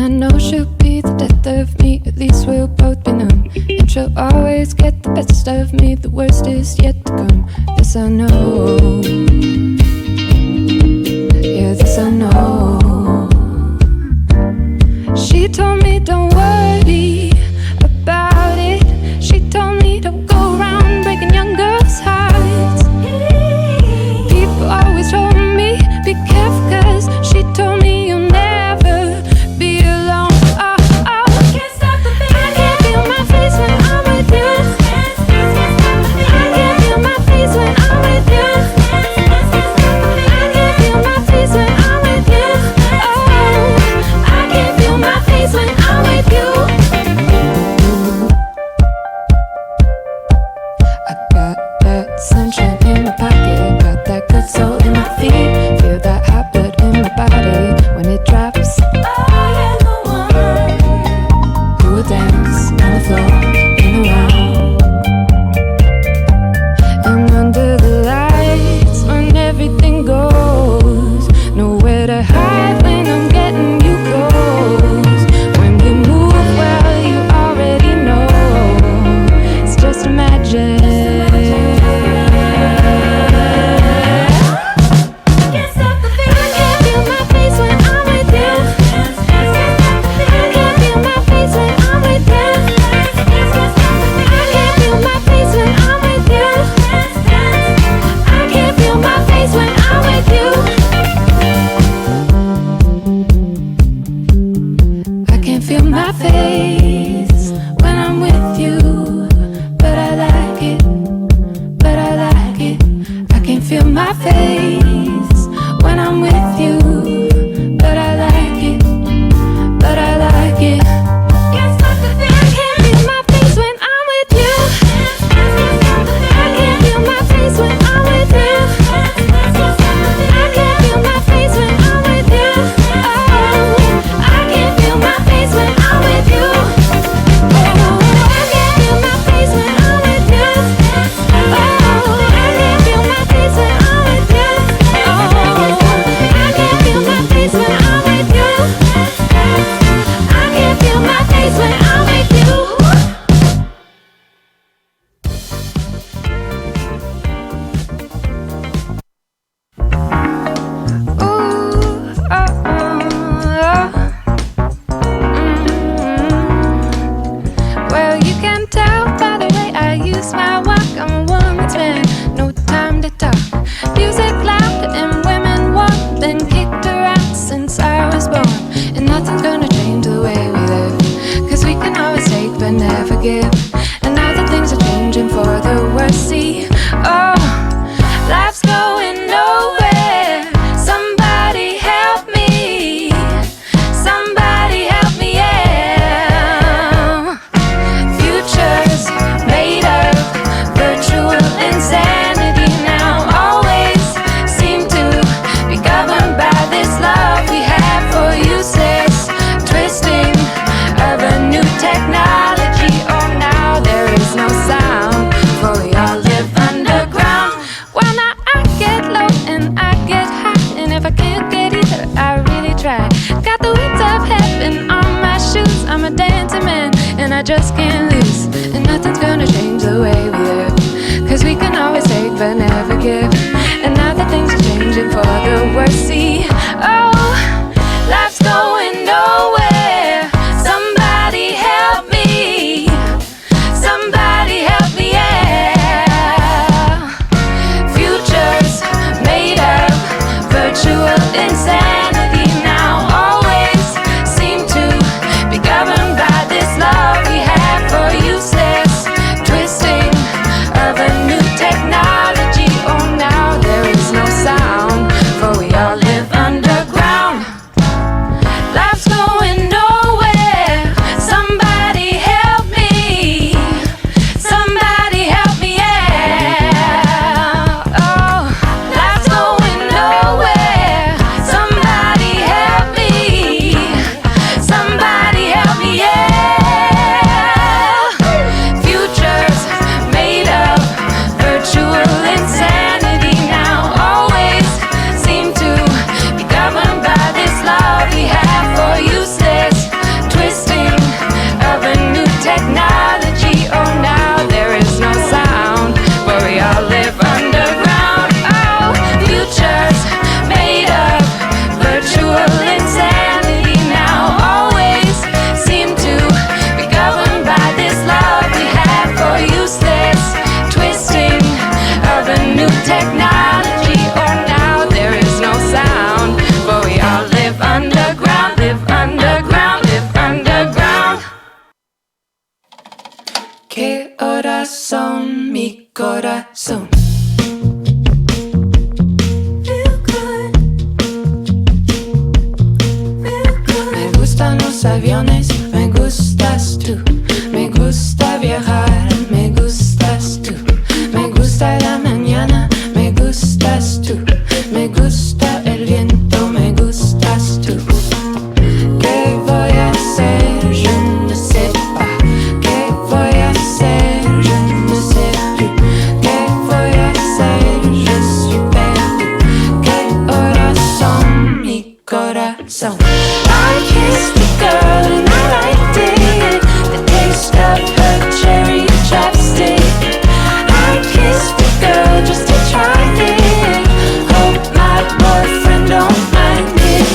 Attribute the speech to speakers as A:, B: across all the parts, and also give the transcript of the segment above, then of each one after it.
A: I know she'll be the death of me, at least we'll both be numb. And she'll always get the best of me, the worst is yet to come. This I know, yeah, this I know. She told me don't worry about it. She told me don't go around breaking young girls' hearts. People always told me be careful, cause she told me you'll never be alone. Oh, oh, I can't stop the feeling. I can't feel my face when I'm with you. I can't feel my face when I'm with you. I can't feel my face when I'm with you. Oh, I can't feel my face when I'm with you. I got that sunshine in my pocket, got that good soul in my feet, feel that hot blood in my body when it drops. I am the one who will dance on the floor in a round. And under the lights when everything goes, nowhere to hide when I'm getting you close. When we move, well, you already know it's just magic. corazón, mi corazón. Me gustan los aviones, me gustas tú. Me gusta viajar, me gustas tú. Me gusta la mañana, me gustas tú. Me gusta el viento, me gustas tú. ¿Qué voy a hacer? Je ne sais pas. ¿Qué voy a hacer? Je ne sais plus. ¿Qué voy a hacer? Je suis perdu. ¿Qué corazón, mi corazón? I kissed the girl and I liked it. The taste of her cherry chapstick. I kissed the girl just to try it. Hope my boyfriend don't mind it.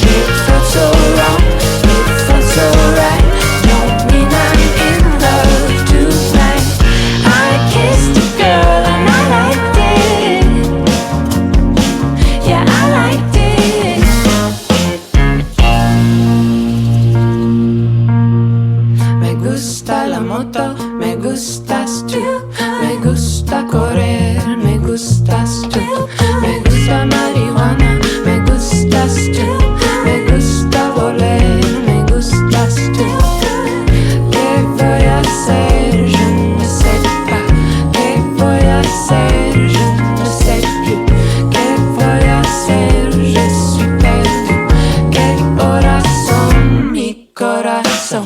A: It felt so wrong, it felt so right. Don't mean I'm in love tonight. I kissed the girl and I liked it. Yeah, I liked it. Me gusta la moto, me gustas tú. Me gusta correr, me gustas tú. Me gusta marihuana, me gustas tú. Me gusta volar, me gustas tú. ¿Qué voy a hacer? Je ne sais pas. ¿Qué voy a hacer? Je ne sais plus. ¿Qué voy a hacer? Je suis perdu. ¿Qué corazón, mi corazón?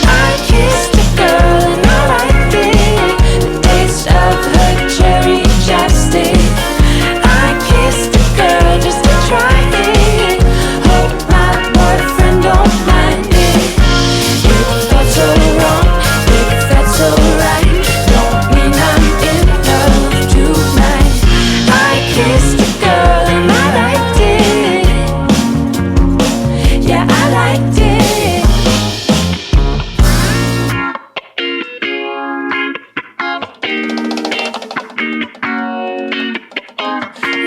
A: I kissed the girl and I liked it. The taste of her cherry chapstick. I kissed the girl just to try it. Hope my boyfriend don't mind it. It felt so wrong, it felt so right. Don't mean I'm in love tonight. I kissed the girl and I liked it. Yeah, I liked it.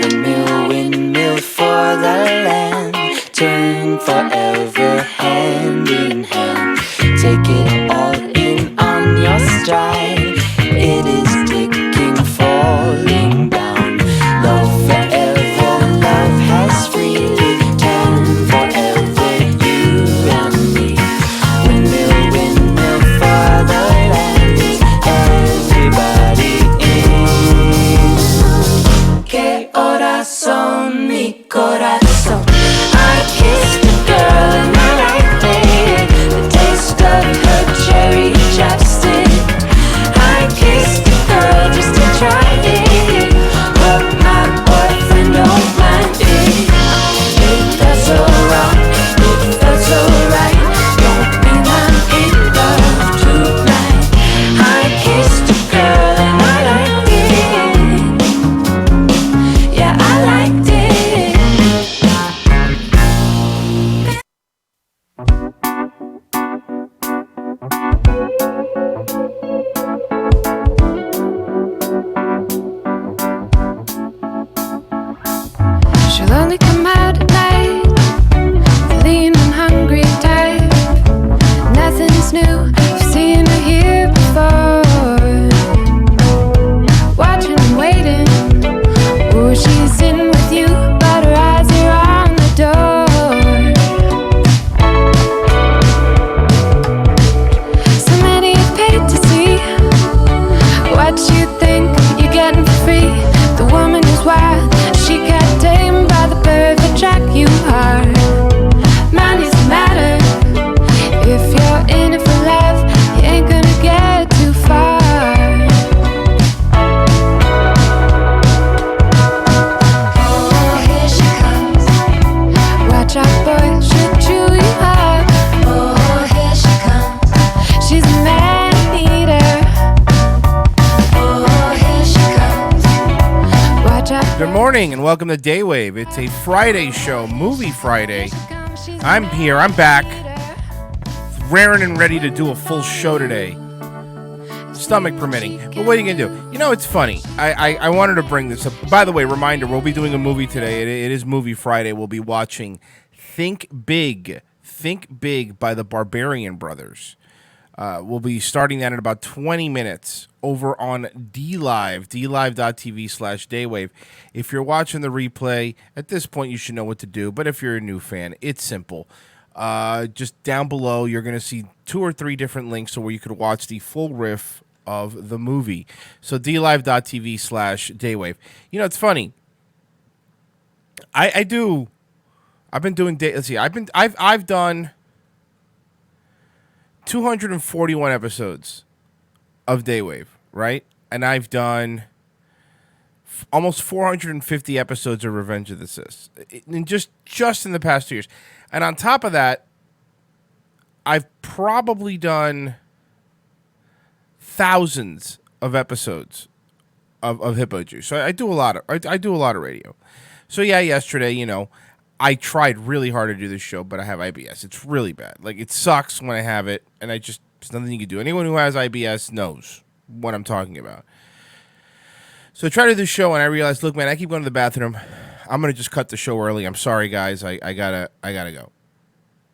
A: Windmill, windmill for the land. Turn forever hand in hand. Take it all in on your stride. It is ticking, falling down. Love forever, love has freely turned forever, you and me. Windmill, windmill for the land. Is everybody in? ¿Qué corazón, mi corazón? I kissed the girl and I liked it. The taste of her cherry chapstick. I kissed the girl just to try it. Hope my boyfriend don't mind it. It felt so wrong, it felt so right. Don't mean I'm in love tonight. I kissed the girl and I liked it. Yeah, I liked it. She'll only come out at night, the lean and hungry type. Nothing's new, you've seen her here before. Watching and waiting, ooh, she's in with you, but her eyes are on the door. So many have paid to see what you think you're getting for free. The woman is wild, she got tamed by the perfect track you are. Money's the matter, if you're in it for love, you ain't gonna get too far. Oh, here she comes. Watch out, boy, she'll chew you up. Oh, here she comes. She's a man-eater. Oh, here she comes. Watch out.
B: Good morning and welcome to Daywave. It's a Friday show, Movie Friday. I'm here, I'm back, raring and ready to do a full show today. Stomach permitting. But what are you going to do? You know, it's funny. I wanted to bring this up. By the way, reminder, we'll be doing a movie today. It is Movie Friday. We'll be watching Think Big by the Barbarian Brothers. We'll be starting that in about 20 minutes over on DLive, dlive.tv/daywave. If you're watching the replay, at this point you should know what to do. But if you're a new fan, it's simple. Just down below, you're going to see 2 or 3 different links where you could watch the full riff of the movie. So dlive.tv/daywave. You know, it's funny. I've been doing let's see. I've done 241 episodes of Daywave, right? And I've done almost 450 episodes of Revenge of the Sis, just in the past 2 years. And on top of that, I've probably done thousands of episodes of Hippo Juice. So I do a lot of radio. So yeah, yesterday, you know, I tried really hard to do this show, but I have IBS. It's really bad. Like, it sucks when I have it, and there's nothing you can do. Anyone who has IBS knows what I'm talking about. So I tried to do the show, and I realized, look, man, I keep going to the bathroom. I'm going to just cut the show early. I'm sorry, guys. I gotta go.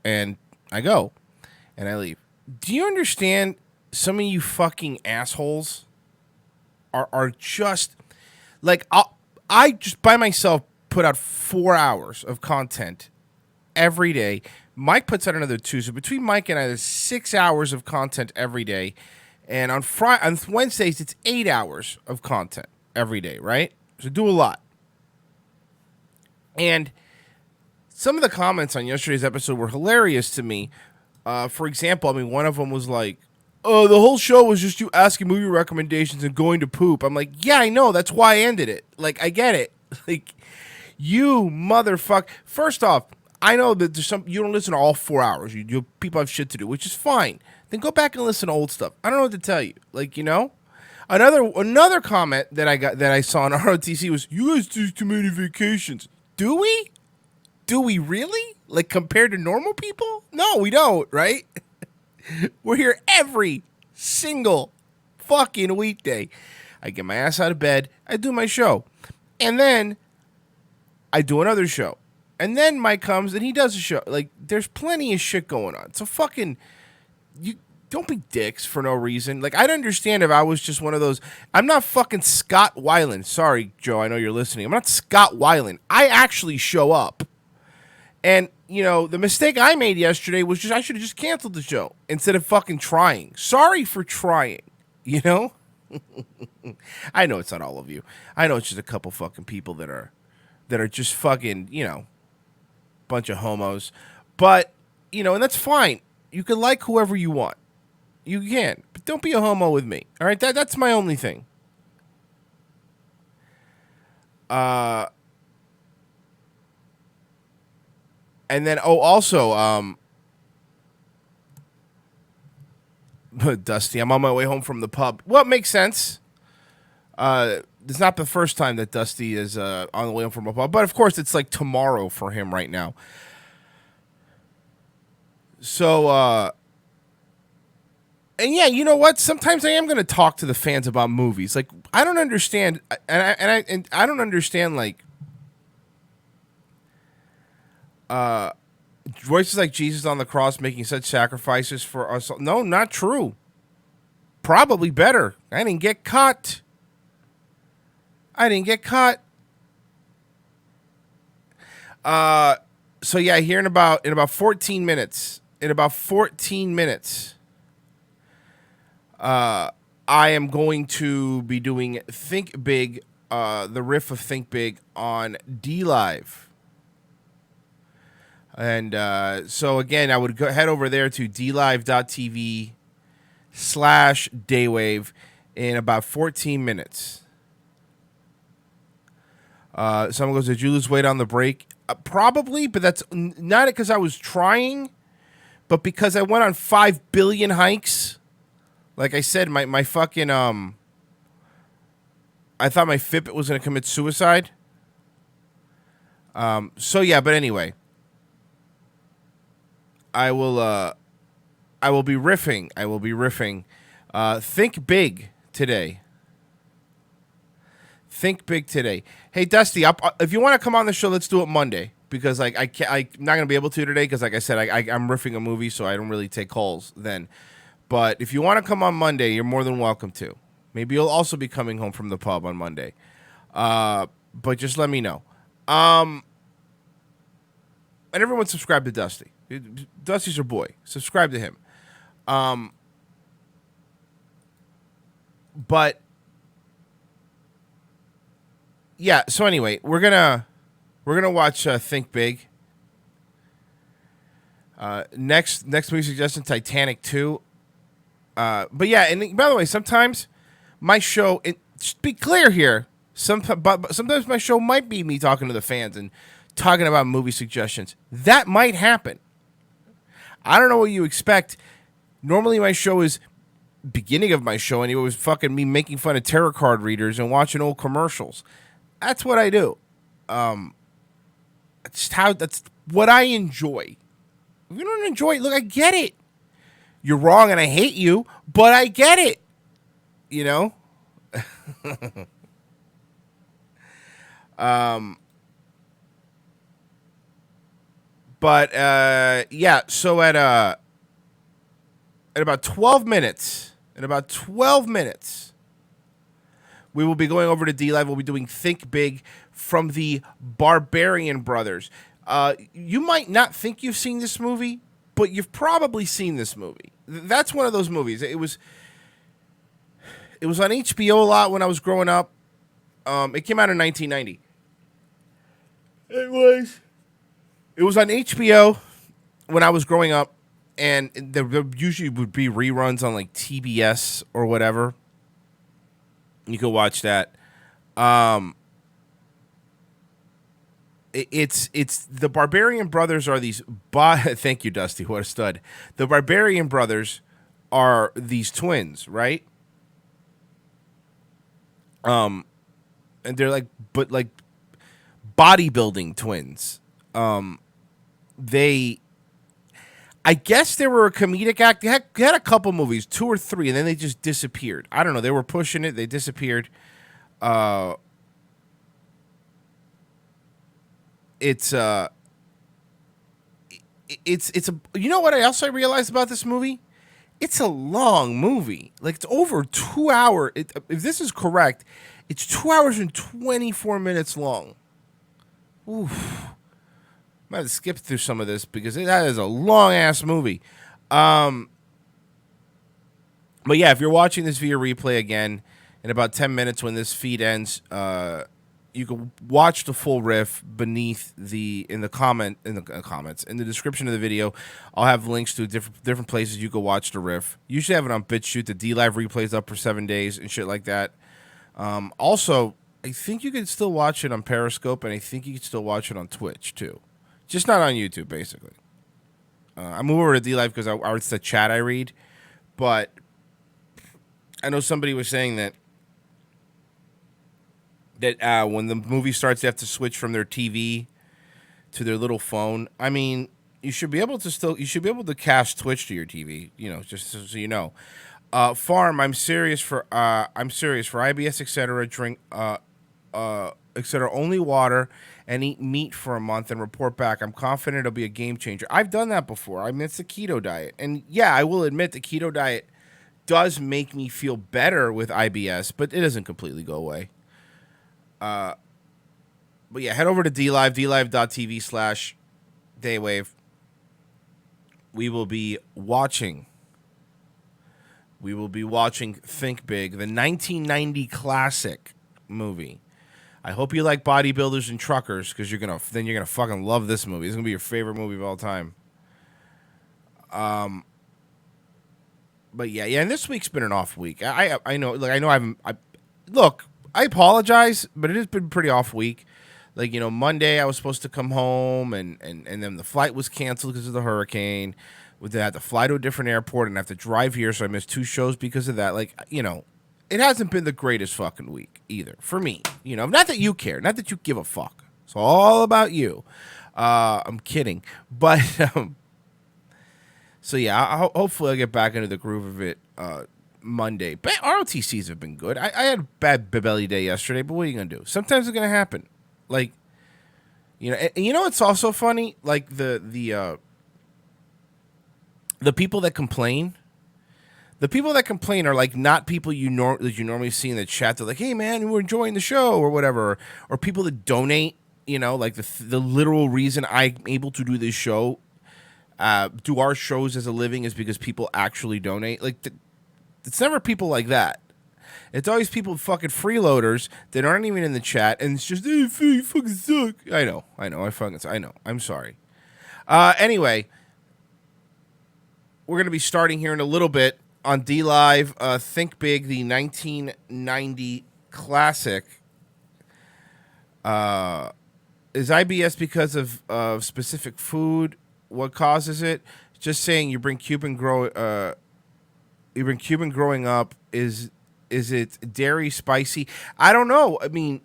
B: And I go, and I leave. Do you understand some of you fucking assholes are just, like, I just by myself put out 4 hours of content every day. Mike puts out another 2. So between Mike and I, there's 6 hours of content every day. And on Wednesdays, it's 8 hours of content every day, right? So do a lot. And some of the comments on yesterday's episode were hilarious to me. For example, I mean, one of them was like, oh, the whole show was just you asking movie recommendations and going to poop. I'm like, yeah, I know. That's why I ended it. Like, I get it. Like, you motherfucker. First off, I know that you don't listen to all 4 hours. You people have shit to do, which is fine. Then go back and listen to old stuff. I don't know what to tell you. Like, you know, another comment that I saw on ROTC was, you guys do too many vacations. Do we? Do we really? Like, compared to normal people? No, we don't, right? We're here every single fucking weekday. I get my ass out of bed. I do my show. And then I do another show. And then Mike comes and he does a show. Like, there's plenty of shit going on. So fucking, you don't be dicks for no reason. Like, I'd understand if I was just one of those. I'm not fucking Scott Weiland. Sorry, Joe, I know you're listening. I'm not Scott Weiland. I actually show up. And, you know, the mistake I made yesterday was I should have just canceled the show instead of fucking trying. Sorry for trying, you know? I know it's not all of you. I know it's just a couple fucking people that are just fucking, you know, bunch of homos. But, you know, and that's fine. You can like whoever you want. You can. But don't be a homo with me. All right? That's my only thing. And then, also, Dusty, I'm on my way home from the pub. Well, it makes sense. It's not the first time that Dusty is on the way home from a pub, but of course it's like tomorrow for him right now. So, and yeah, you know what? Sometimes I am going to talk to the fans about movies. Like, I don't understand, and I don't understand, like, voices like Jesus on the cross making such sacrifices for us. No, not true. Probably better. I didn't get caught. So yeah, here in about 14 minutes. I am going to be doing Think Big, the riff of Think Big on DLive. And so again, I would head over there to dlive.tv/daywave in about 14 minutes. Someone goes, did you lose weight on the break? Probably, but that's not because I was trying, but because I went on 5 billion hikes. Like I said, my fucking, I thought my Fitbit was going to commit suicide. So yeah, but anyway. I will be riffing. Think big today. Hey, Dusty, if you want to come on the show, let's do it Monday. Because like I'm not going to be able to today because, like I said, I'm riffing a movie, so I don't really take calls then. But if you want to come on Monday, you're more than welcome to. Maybe you'll also be coming home from the pub on Monday. But just let me know. And everyone subscribe to Dusty. Dusty's your boy. Subscribe to him. But yeah, so anyway, we're gonna watch Think Big. Next movie suggestion, Titanic 2. But yeah, and by the way, sometimes my show, just be clear here, sometimes my show might be me talking to the fans and talking about movie suggestions. That might happen. I don't know what you expect. Normally my show is, beginning of my show, and it was fucking me making fun of tarot card readers and watching old commercials. That's what I do. That's what I enjoy. If you don't enjoy it, look, I get it. You're wrong and I hate you, but I get it. You know? Yeah, so at about 12 minutes, we will be going over to D Live. We'll be doing Think Big from the Barbarian Brothers. You might not think you've seen this movie, but you've probably seen this movie. That's one of those movies. It was on HBO a lot when I was growing up. It came out in 1990. It was on HBO when I was growing up, and there usually would be reruns on like TBS or whatever. You could watch that. It's the Barbarian Brothers are these. Thank you, Dusty. What a stud. The Barbarian Brothers are these twins, right? And they're like bodybuilding twins. I guess they were a comedic act. They had a couple movies, 2 or 3, and then they just disappeared. I don't know. They were pushing it. They disappeared. It's a. You know what I realized about this movie? It's a long movie. Like, it's over 2 hours. If this is correct, it's 2 hours and 24 minutes long. Oof. I might have skipped through some of this because that is a long-ass movie. But yeah, if you're watching this via replay again, in about 10 minutes when this feed ends, you can watch the full riff beneath in the comments, in the description of the video. I'll have links to different places you can watch the riff. Usually have it on BitChute. The D Live replays up for 7 days and shit like that. Also, I think you can still watch it on Periscope, and I think you can still watch it on Twitch too. Just not on YouTube, basically. I move over to D Live because it's the chat I read, but I know somebody was saying that when the movie starts, they have to switch from their TV to their little phone. I mean, you should be able to cast Twitch to your TV. You know, just so you know. Farm, I'm serious for IBS, etc. Drink, etc. Only water and eat meat for a month and report back. I'm confident it'll be a game changer. I've done that before. I mean, it's the keto diet, and yeah, I will admit the keto diet does make me feel better with IBS, but it doesn't completely go away. But yeah, head over to DLive, dlive.tv/Daywave. We will be watching Think Big, the 1990 classic movie. I hope you like bodybuilders and truckers, because you're gonna fucking love this movie. It's gonna be your favorite movie of all time. But yeah, and this week's been an off week. I know, look, I apologize, but it has been a pretty off week. Like, you know, Monday I was supposed to come home, and then the flight was canceled because of the hurricane. I had to fly to a different airport and have to drive here, so I missed 2 shows because of that. Like, you know, it hasn't been the greatest fucking week either for me. You know, not that you care, not that you give a fuck. It's all about you. I'm kidding, but so yeah, hopefully I'll get back into the groove of it Monday. But ROTCs have been good. I had a bad belly day yesterday, but what are you gonna do? Sometimes it's gonna happen. Like, you know, and you know what's also funny? Like the people that complain The people that complain are like not people that you normally see in the chat. They're like, "Hey man, we're enjoying the show" or whatever, or people that donate. You know, like the literal reason I'm able to do this show, do our shows as a living, is because people actually donate. Like, it's never people like that. It's always people fucking freeloaders that aren't even in the chat, and it's just, hey, you fucking suck. I know. I know. I'm sorry. Anyway, we're going to be starting here in a little bit on D Live. Think Big, the 1990 classic. Is IBS because of specific food? What causes it? Just saying, you bring Cuban growing up. Is it dairy, spicy? I don't know. I mean,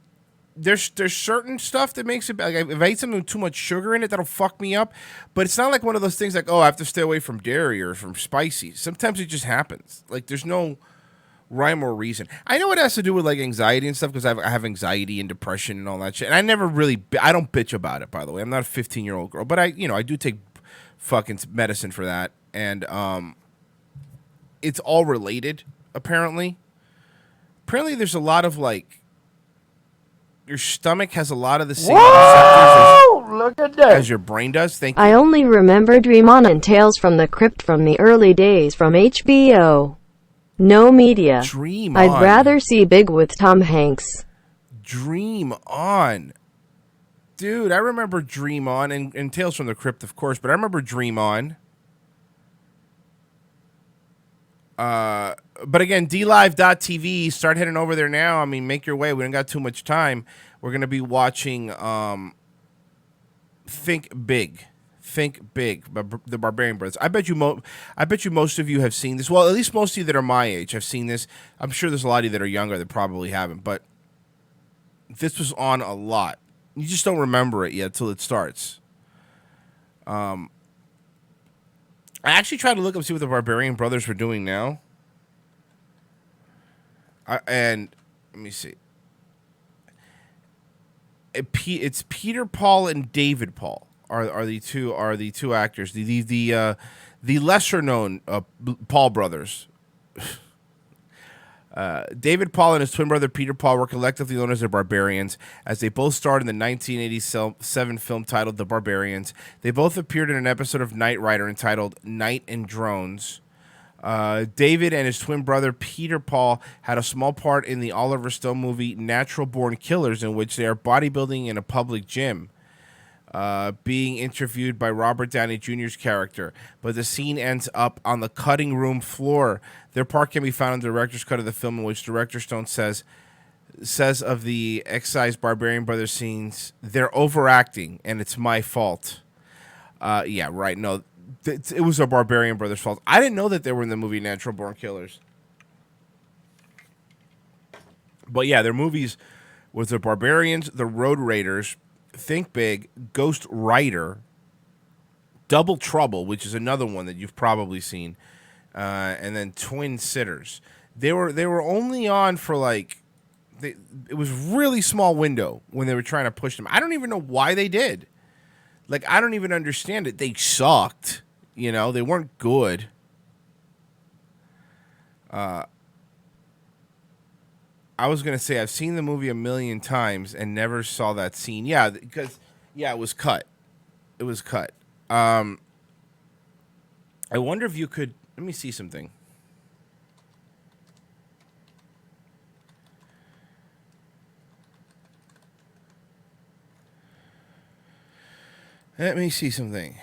B: there's certain stuff that makes it, like, if I eat something with too much sugar in it, that'll fuck me up. But it's not like one of those things like, oh, I have to stay away from dairy or from spicy. Sometimes it just happens. Like, there's no rhyme or reason. I know it has to do with like anxiety and stuff, because I have anxiety and depression and all that shit. And I don't bitch about it, by the way. I'm not a 15-year-old girl, but I do take fucking medicine for that. And it's all related, apparently. Apparently there's a lot of like, your stomach has a lot of the same receptors as your brain does. Thank you.
C: I only remember Dream On and Tales from the Crypt from the early days from HBO. No media.
B: Dream On.
C: I'd rather see Big with Tom Hanks.
B: Dream On. Dude, I remember Dream On and Tales from the Crypt, of course, but I remember Dream On. But again, DLive.tv, start heading over there now. I mean, make your way. We don't got too much time. We're going to be watching Think Big. Think Big, the Barbarian Brothers. I bet you most of you have seen this. Well, at least most of you that are my age have seen this. I'm sure there's a lot of you that are younger that probably haven't, but this was on a lot. You just don't remember it yet till it starts. I actually tried to look up see what the Barbarian Brothers were doing now. And let me see. It's Peter Paul and David Paul are the two actors. The lesser known Paul brothers. David Paul and his twin brother Peter Paul were collectively known as the Barbarians, as they both starred in the 1987 film titled The Barbarians. They both appeared in an episode of Knight Rider entitled Night and Drones. David and his twin brother Peter Paul had a small part in the Oliver Stone movie Natural Born Killers, in which they are bodybuilding in a public gym, being interviewed by Robert Downey Jr.'s character, but the scene ends up on the cutting room floor. Their part can be found in the director's cut of the film, in which Director Stone says of the excised Barbarian Brothers scenes, they're overacting and it's my fault. Yeah, right. No, it was a Barbarian Brothers' fault. I didn't know that they were in the movie Natural Born Killers. But yeah, their movies was The Barbarians, The Road Raiders, Think Big, Ghost Rider, Double Trouble, which is another one that you've probably seen, and then Twin Sitters. They were only on for like, it was really small window when they were trying to push them. I don't even know why they did. Like, I don't even understand it. They sucked. You know, they weren't good. I was going to say, I've seen the movie 1,000,000 times and never saw that scene. Yeah, because, yeah, it was cut. It was cut. I wonder if you could, let me see something. Let me see something.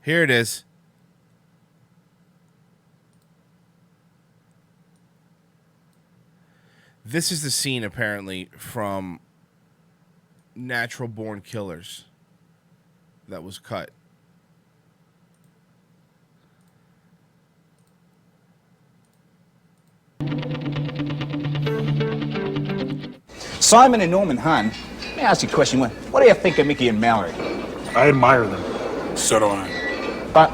B: Here it is. This is the scene, apparently, from Natural Born Killers that was cut.
D: Simon and Norman Hunt, let me ask you a question. What do you think of Mickey and Mallory?
E: I admire them. So do I.
D: But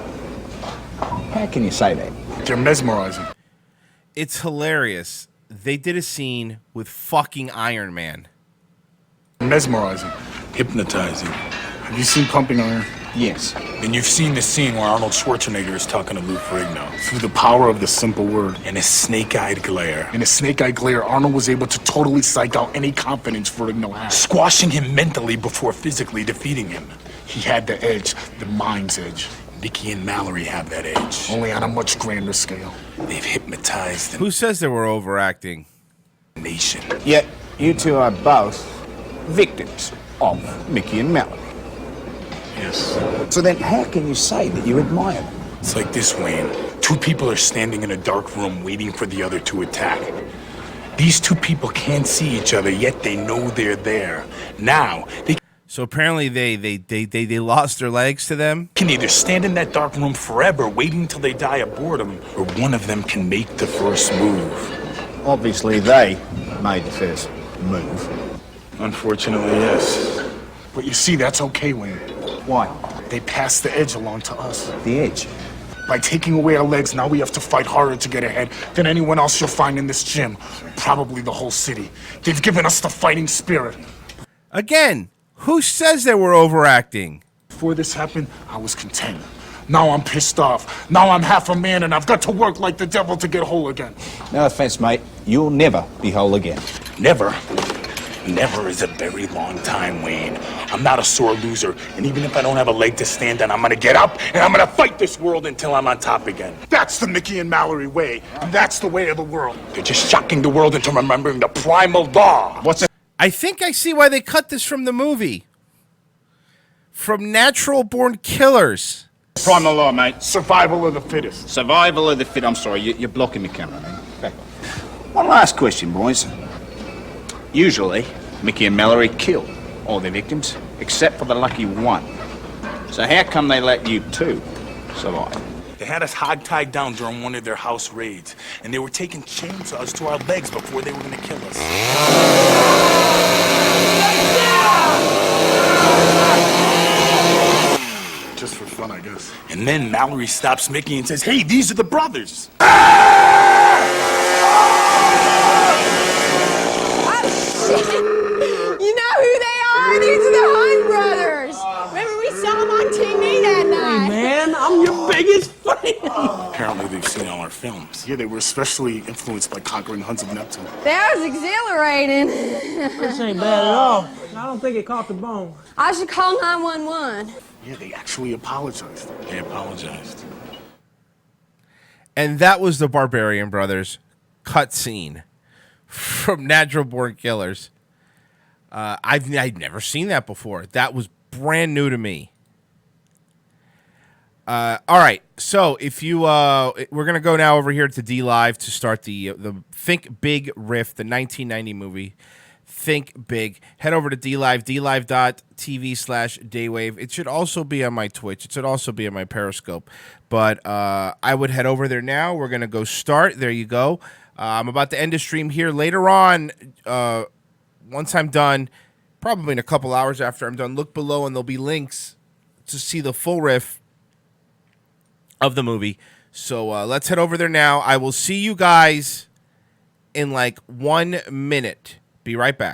D: how can you say that?
E: They're mesmerizing.
B: It's hilarious. They did a scene with fucking Iron Man.
E: Mesmerizing. Hypnotizing. Have you seen Pumping Iron?
D: Yes.
E: And you've seen the scene where Arnold Schwarzenegger is talking to Lou Ferrigno. Through the power of the simple word and a snake-eyed glare. In a snake-eyed glare, Arnold was able to totally psych out any confidence Ferrigno had, squashing him mentally before physically defeating him. He had the edge, the mind's edge. Mickey and Mallory have that edge. Only on a much grander scale. They've hypnotized the
B: Who says they were overacting?
E: nation.
D: Yet, you two are both victims of Mickey and Mallory.
E: Yes.
D: So then how can you say that you admire them?
E: It's like this, Wayne. Two people are standing in a dark room waiting for the other to attack. These two people can't see each other, yet they know they're there. Now, they
B: So apparently they lost their legs to them.
E: can either stand in that dark room forever, waiting until they die of boredom, or one of them can make the first move.
D: Obviously, they made the first move.
E: Unfortunately, yes. But you see, that's okay, Wayne.
D: Why?
E: They passed the edge along to us.
D: The edge.
E: By taking away our legs, now we have to fight harder to get ahead than anyone else you'll find in this gym. Probably the whole city. They've given us the fighting spirit.
B: Again, who says they were overacting?
E: Before this happened, I was content. Now I'm pissed off. Now I'm half a man and I've got to work like the devil to get whole again.
D: No offense, mate. You'll never be whole again.
E: Never. Never is a very long time, Wayne. I'm not a sore loser, and even if I don't have a leg to stand on, I'm gonna get up and I'm gonna fight this world until I'm on top again. That's the Mickey and Mallory way, and that's the way of the world. They're just shocking the world into remembering the primal law.
D: What's it?
B: I think I see why they cut this from the movie. From Natural Born Killers.
D: Primal law, mate.
E: Survival of the fittest.
D: Survival of the fit. I'm sorry, you're blocking me, camera, man. Back off. One last question, boys. Usually, Mickey and Mallory kill all their victims, except for the lucky one. So how come they let you two survive?
E: They had us hog-tied down during one of their house raids, and they were taking chainsaws to our legs before they were gonna kill us. Just for fun, I guess. And then Mallory stops Mickey and says, "Hey, these are the brothers."
F: You know who they are? These are the Hunt brothers. Remember we saw them on TV that night.
G: Man, I'm your biggest fan.
E: Apparently they've seen all our films. Yeah, they were especially influenced by Conquering Huns of Neptune.
F: That was exhilarating.
G: This ain't bad at all. I don't think it caught the bone.
F: I should call 911.
E: Yeah, they actually apologized. They apologized.
B: And that was the Barbarian Brothers cutscene from Natural Born Killers. I'd never seen that before. That was brand new to me. All right, so if you we're gonna go now over here to D Live to start the Think Big Riff, the 1990 movie. Think Big. Head over to DLive, dlive.tv/daywave. It should also be on my Twitch. It should also be on my Periscope. But I would head over there now. We're going to go start. There you go. I'm about to end the stream here. Later on, once I'm done, probably in a couple hours after I'm done, look below and there'll be links to see the full riff of the movie. So let's head over there now. I will see you guys in like 1 minute. Be right back.